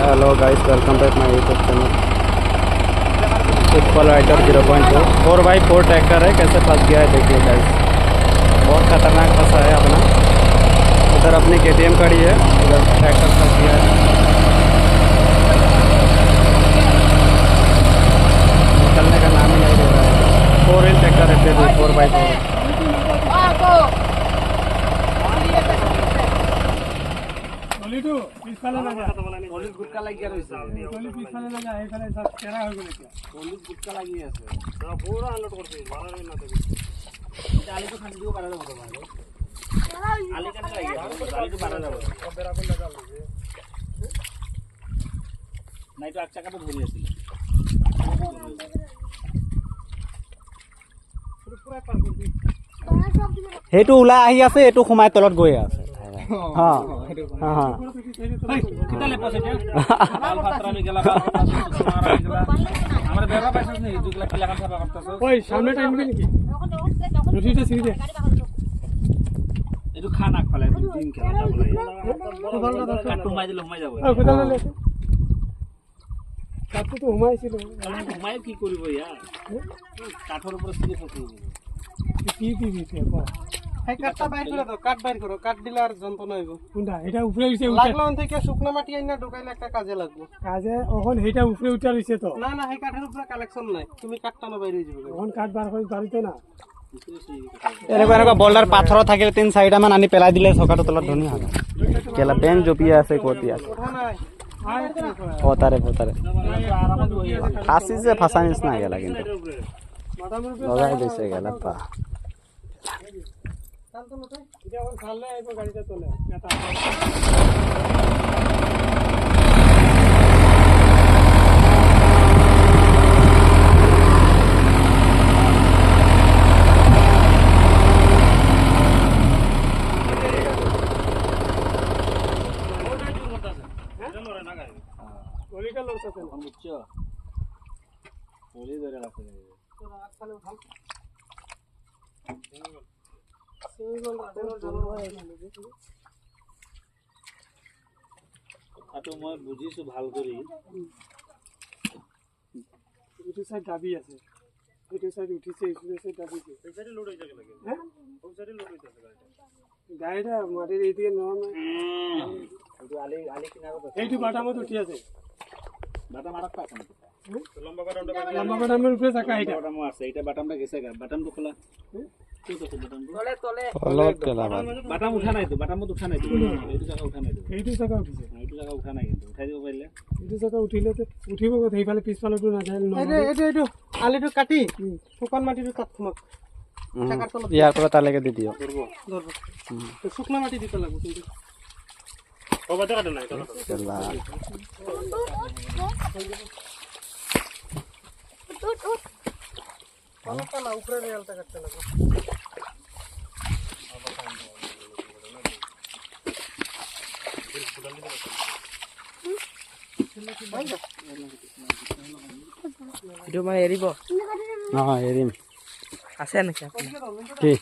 Hello guys, welcome back my YouTube channel. Football rider 0.2 4x4 tractor है, कैसे फंस गया है देखिए गाइस। बहुत खतरनाक फंसा है अपना। उधर अपनी KTM खड़ी है, उधर ट्रैक्टर फंस गया है। निकलने का नाम ही नहीं ले रहा है। 4 व्हील ट्रैक्टर है, 4x4। গুটকা লাগি আছে গুটকা লাগি আছে পুরো আনলোড করতে মারার না থাকে আলি তো খান্দি দিও পারা যাবে তো ভাই আলি কেন লাগি আলি তো পারা যাবে বেরা কোন লাগা লাগবে নাই তো এক চাকা তো ধরে আছিল পুরো পার করবি সেইটো ওলাই আহি আছে, এইটো সোমাই তলত গৈ আছে। हाँ हाँ कितले पैसे के बाल फात्रा में गेला बाल सुमारा गेला हमरे बेरा पैसा नहीं 2 लाख लगा था करता ओए सामने टाइम में नहीं रोटीटा सीधे এটো খানা ফলে দিন খেলা যাবো কাটু মাই দিলে হুমাই যাব কোদাল লে কাটু তো হুমাইছিল হুমাই কি করিব यार কাঠর উপর সিধে ফসিয়ে কি দিবি কো এই কাটটা বাইর করে দাও, কাট বাইর করো, কাট দিলে আর যন্ত্রণা হইব। কোনটা এটা উপরে উঠে লাগলো অন থেকে শুকনা মাটি আইনা ঢোকাইলে একটা কাজে লাগবে। কাজে ওখন হেটা উপরে উঠা রইছে তো। না না, এই কাঠের উপরে কালেকশন নাই, তুমি কাটটা না বাইরে যাবে। ওখন কাট বার কৰি পাৰিতে না। এনেকুৱা বল্ডাৰ পাথৰ থাকিলে 3-4টা মান আনি পেলাই দিলে চকাটো তলত ধুনীয়া হয়। কেলা বেং জপিয়া আছে কতি আছে। ওতাৰে ফাঁচি যে ফাঁচা নিচিনা গেলা, কিন্তু লগাই দিছে গেলা পা। মই বুঝিছো ভাল কৰি এইটো সাইড দাবি আছে, এইটো সাইড উঠিছে, এইটো সাইড দাবিছে, এই সাইডে লোড হই যাবে লাগে হ্যাঁ ওই সাইডে লোড হইছে গাড়িটা মাটির এইদিকে নয় এইটো আলি কিনাৰত আছে, এইটো বাটামত উঠি আছে। বাটাম আরক পাছ না লম্বা বাটামের উপরে চাকা এটা বাটাম আছে, এটা বাটামটা গেছে গা, বাটামটো খোলা কি করতে বাটাম তলে তলে তলত কেলা বাটাম উঠা নাই তো, বাটামত উঠা নাই তো, এইটো চাকা উঠা নাই তো, এইটো চাকা উঠিছে, এইটো চাকা উঠা নাই, কিন্তু উঠাই দিব পাৰিলে এইটো চাকা উঠিলে তো উঠিব কত, এইফালে পিছফালেটো না যায়। এইটো আলিটো কাটি শুকান মাটিটো তাত থমক চাকাৰ তলত ইয়াৰ পৰা তালৈকে দি দিও, ধৰব শুকনা মাটি দিতে লাগব, কিন্তু ও বাটা কাট নাই তলত কেলা অনেকটা না উপরে রেলটা কাটতে লাগবে। ভিডিও মানে এৰিব? অঁ এৰিম। আছে নেকি? কি